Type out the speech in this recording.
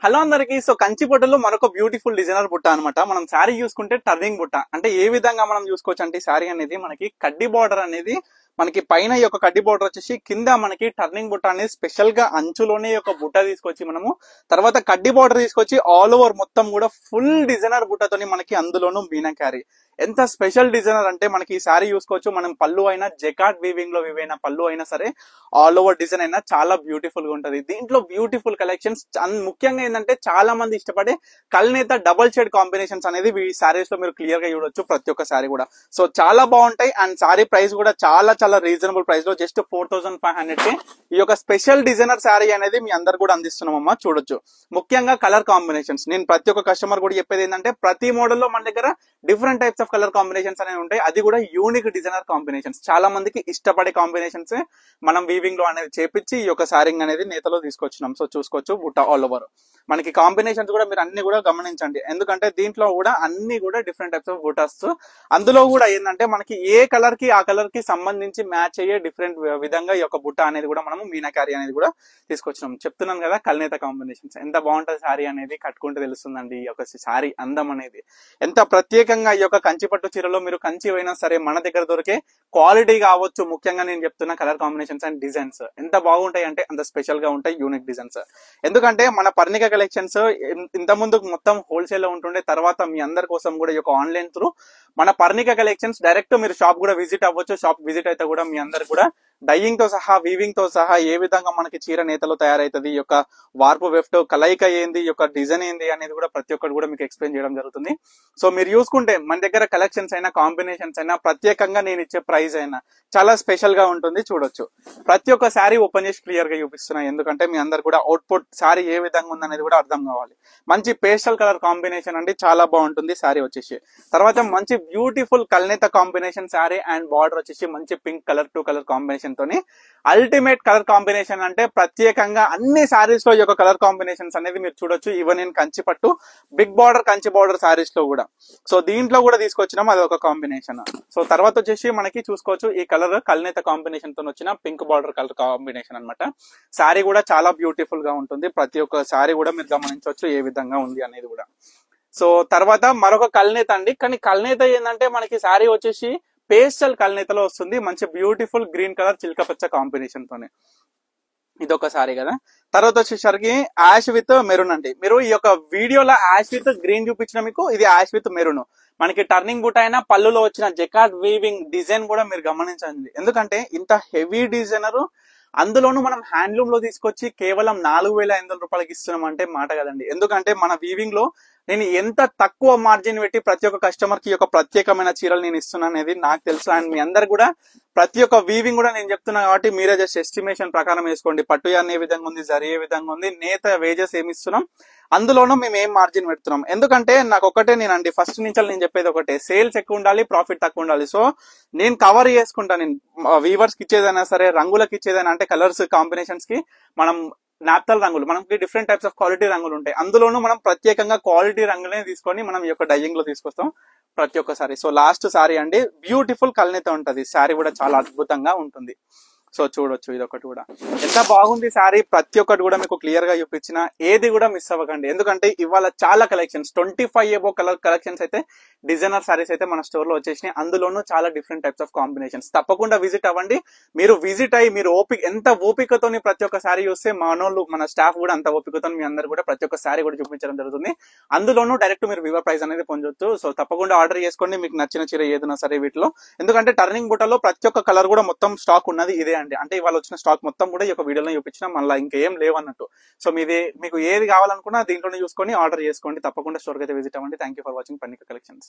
Hello అందరికి. So కంచిపట్టులో మరొక beautiful designer బుట్ట అనమాట. మనం శారీ చూసుకుంటే టర్నింగ్ బుట్ట అంటే ఏ విధంగా మనం చూసుకోవచ్చు అంటే శారీ అనేది మనకి కడ్డీ బార్డర్ అనేది మనకి పైన ఈ యొక్క కడ్డీ బార్డర్ వచ్చేసి కింద మనకి టర్నింగ్ బుట్ట అనేది స్పెషల్ గా అంచులోనే ఒక బుట్ట తీసుకొచ్చి మనము తర్వాత కడ్డీ బార్డర్ తీసుకొచ్చి ఆల్ ఓవర్ మొత్తం కూడా ఫుల్ డిజైనర్ బుట్టతోని మనకి అందులోనూ మీనాకారి ఎంత స్పెషల్ డిజైనర్ అంటే మనకి ఈ శారీ చూసుకోవచ్చు. మనం పళ్ళు అయినా జెకార్డ్ వీవింగ్ లో వివైన పళ్ళు అయినా సరే ఆల్ ఓవర్ డిజైన్ అయినా చాలా బ్యూటిఫుల్ గా ఉంటది. దీంట్లో బ్యూటిఫుల్ కలెక్షన్స్ ముఖ్యంగా ఏంటంటే చాలా మంది ఇష్టపడే కల్నేత డబుల్ షేడ్ కాంబినేషన్స్ అనేది ఈ శారీస్ లో మీరు క్లియర్ గా చూడొచ్చు ప్రతి ఒక్క శారీ కూడా. సో చాలా బాగుంటాయి అండ్ శారీ ప్రైస్ కూడా చాలా చాలా రీజనబుల్ ప్రైస్ లో జస్ట్ 4500 కి ఈ యొక్క స్పెషల్ డిజైనర్ శారీ అనేది మీ అందరు కూడా అందిస్తున్నామమ్మా. చూడొచ్చు ముఖ్యంగా కలర్ కాంబినేషన్స్. నేను ప్రతి ఒక్క కస్టమర్ కూడా చెప్పేది ఏంటంటే ప్రతి మోడల్ లో మన దగ్గర different types of colour combinations అనేవి ఉంటాయి. అది కూడా యూనిక్ డిజైనర్ కాంబినేషన్స్, చాలా మందికి ఇష్టపడే కాంబినేషన్స్ మనం వీవింగ్ లో అనేది చేపించి ఈ యొక్క శారీంగ్ అనేది నేతలో తీసుకొచ్చినాం. సో చూసుకోవచ్చు బుట్ట ఆల్ ఓవర్ మనకి కాంబినేషన్స్ కూడా మీరు అన్ని కూడా గమనించండి. ఎందుకంటే దీంట్లో కూడా అన్ని కూడా డిఫరెంట్ టైప్స్ ఆఫ్ బుటాస్. అందులో కూడా ఏంటంటే మనకి ఏ కలర్ కి ఆ కలర్ కి సంబంధించి మ్యాచ్ అయ్యే డిఫరెంట్ విధంగా ఈ యొక్క బుట్ట అనేది కూడా మనము మీనాకారి అనేది కూడా తీసుకొచ్చినాం. చెప్తున్నాను కదా కల్నేత కాంబినేషన్స్ ఎంత బాగుంటుంది శారీ అనేది కట్టుకుంటే తెలుస్తుందండి. ఈ యొక్క శారీ అందం అనేది ఎంత ప్రత్యేకంగా ఈ యొక్క కంచిపట్టు చీరలో మీరు కంచి అయినా సరే మన దగ్గర దొరికే క్వాలిటీ కావచ్చు. ముఖ్యంగా నేను చెప్తున్న కలర్ కాంబినేషన్స్ అండ్ డిజైన్స్ ఎంత బాగుంటాయి అంటే అంత స్పెషల్ గా ఉంటాయి యూనిక్ డిజైన్స్. ఎందుకంటే మన పర్ణిక కలెక్షన్స్ ఇంత ముందు మొత్తం హోల్సేల్ లో ఉంటుండే, తర్వాత మీ అందరి కోసం కూడా ఈ యొక్క ఆన్లైన్ త్రూ మన పర్ణిక కలెక్షన్స్ డైరెక్ట్ మీరు షాప్ కూడా విజిట్ అవ్వచ్చు. షాప్ విజిట్ అయితే కూడా మీ అందరు కూడా డైయింగ్ తో సహా వీవింగ్ తో సహా ఏ విధంగా మనకి చీర నేతలో తయారైతుంది, ఈ యొక్క వార్పు వెఫ్ట్ కలయిక ఏంది, ఈ యొక్క డిజైన్ ఏంది అనేది కూడా ప్రతి ఒక్కటి కూడా మీకు ఎక్స్ప్లెయిన్ చేయడం జరుగుతుంది. సో మీరు చూసుకుంటే మన దగ్గర కలెక్షన్స్ అయినా కాంబినేషన్స్ అయినా ప్రత్యేకంగా నేను ఇచ్చే ప్రైస్ అయినా చాలా స్పెషల్ గా ఉంటుంది. చూడొచ్చు ప్రతి ఒక్క శారీ ఓపెన్ చేసి క్లియర్ గా చూపిస్తున్నాయి. ఎందుకంటే మీ అందరు కూడా అవుట్పుట్ శారీ ఏ విధంగా ఉందనేది కూడా అర్థం కావాలి. మంచి పేస్టల్ కలర్ కాంబినేషన్ అండి, చాలా బాగుంటుంది శారీ వచ్చేసి. తర్వాత మంచి బ్యూటిఫుల్ కల్నేత కాంబినేషన్ శారీ అండ్ బార్డర్ వచ్చేసి మంచి పింక్ కలర్ 2 కలర్ కాంబినేషన్ తోని అల్టిమేట్ కలర్ కాంబినేషన్. అంటే ప్రత్యేకంగా అన్ని శారీస్ లో ఈ యొక్క కలర్ కాంబినేషన్స్ అనేది మీరు చూడొచ్చు. ఈవెన్ ఇన్ కంచి పట్టు big border Kanchi border saris లో కూడా. సో దీంట్లో కూడా తీసుకొచ్చినాం అది ఒక కాంబినేషన్. సో తర్వాత వచ్చేసి మనకి చూసుకోవచ్చు ఈ కలర్ కల్నేత కాంబినేషన్ తో వచ్చిన పింక్ బార్డర్ కలర్ కాంబినేషన్ అనమాట. శారీ కూడా చాలా బ్యూటిఫుల్ గా ఉంటుంది. ప్రతి ఒక్క శారీ కూడా మీరు గమనించవచ్చు ఏ విధంగా ఉంది అనేది కూడా. సో తర్వాత మరొక కల్నేత అండి. కానీ కల్నేత ఏంటంటే మనకి శారీ వచ్చేసి పేస్టల్ కల్నేతలో వస్తుంది. మంచి బ్యూటిఫుల్ గ్రీన్ కలర్ చిల్క పచ్చ కాంబినేషన్ తోనే ఇదొక సారీ కదా. తర్వాత వచ్చేసరికి యాష్ విత్ మెరూన్ అండి. మీరు ఈ యొక్క వీడియోలో యాష్ విత్ గ్రీన్ చూపించిన మీకు ఇది యాష్ విత్ మెరూన్. మనకి టర్నింగ్ బుట్ అయినా పళ్ళులో వచ్చిన జెకార్డ్ వీవింగ్ డిజైన్ కూడా మీరు గమనించండి. ఎందుకంటే ఇంత హెవీ డిజైనర్ అందులోనూ మనం హ్యాండ్లూమ్ లో తీసుకొచ్చి కేవలం 4500 రూపాయలకి ఇస్తున్నాం అంటే మాట కదండి. ఎందుకంటే మన వీవింగ్ లో నేను ఎంత తక్కువ మార్జిన్ పెట్టి ప్రతి ఒక్క కస్టమర్ కి ఒక ప్రత్యేకమైన చీరలు నేను ఇస్తున్నా అనేది నాకు తెలుసు. అండ్ మీ అందరు కూడా ప్రతి ఒక్క వీవింగ్ కూడా నేను చెప్తున్నా కాబట్టి మీరే జస్ట్ ఎస్టిమేషన్ ప్రకారం వేసుకోండి. పట్టు యాన్ ఏ విధంగా ఉంది, జరీ ఏ విధంగా ఉంది, నేత వేజెస్ ఏమి ఇస్తున్నాం, అందులోనూ మేము ఏం మార్జిన్ పెడుతున్నాం. ఎందుకంటే నాకు ఒకటే నేనండి ఫస్ట్ నుంచి నేను చెప్పేది ఒకటే, సేల్స్ ఎక్కువ ఉండాలి, ప్రాఫిట్ తక్కువ ఉండాలి. సో నేను కవర్ చేసుకుంటాను. నేను వీవర్స్ కి ఇచ్చేదైనా సరే, రంగులకు ఇచ్చేదైనా అంటే కలర్స్ కాంబినేషన్స్ కి మనం నాప్తల్ రంగులు మనకి డిఫరెంట్ టైప్స్ ఆఫ్ క్వాలిటీ రంగులు ఉంటాయి. అందులోనూ మనం ప్రత్యేకంగా క్వాలిటీ రంగులే తీసుకొని మనం ఈ యొక్క డైయింగ్ లో తీసుకొస్తాం ప్రతి ఒక్క సారీ. సో లాస్ట్ సారీ అండి బ్యూటిఫుల్ కల్నేత ఉంటది. సారీ కూడా చాలా అద్భుతంగా ఉంటుంది. సో చూడొచ్చు ఇదొకటి కూడా ఎంత బాగుంది శారీ. ప్రతి ఒక్కటి కూడా మీకు క్లియర్ గా చూపించిన ఏది కూడా మిస్ అవ్వకండి. ఎందుకంటే ఇవాళ చాలా కలెక్షన్స్ 25 ఏబో కలర్ కలెక్షన్స్ అయితే డిజైనర్ శారీస్ అయితే మన స్టోర్ లో వచ్చేసినాయి. అందులోనూ చాలా డిఫరెంట్ టైప్స్ ఆఫ్ కాంబినేషన్స్. తప్పకుండా విజిట్ అవ్వండి. మీరు విజిట్ అయ్యి మీరు ఎంత ఓపికతోని ప్రతి ఒక్క శారీ చూస్తే మనోళ్ళు మన స్టాఫ్ కూడా అంత ఓపికతో మీ అందరు కూడా ప్రతి ఒక్క శారీ కూడా చూపించడం జరుగుతుంది. అందులోనూ డైరెక్ట్ మీరు వివర్ ప్రైస్ అనేది పొందొచ్చు. సో తప్పకుండా ఆర్డర్ చేసుకోండి మీకు నచ్చిన చీర ఏదైనా సరే వీటిలో. ఎందుకంటే టర్నింగ్ బుట్టలో ప్రతి ఒక్క కలర్ కూడా మొత్తం స్టాక్ ఉన్నది ఇదే అండి. అంటే ఇవాళ వచ్చిన స్టాక్ మొత్తం కూడా ఈ యొక్క వీడియోలో చూపించిన మళ్ళీ ఇంకేం లేవన్నట్టు. సో మీకు ఏది కావాలనుకున్నా దీంట్లోనే చూసుకొని ఆర్డర్ చేసుకోండి. తప్పకుండా స్టోర్ కి అయితే విజిట్ అవ్వండి. Thank you for watching Parnika collections.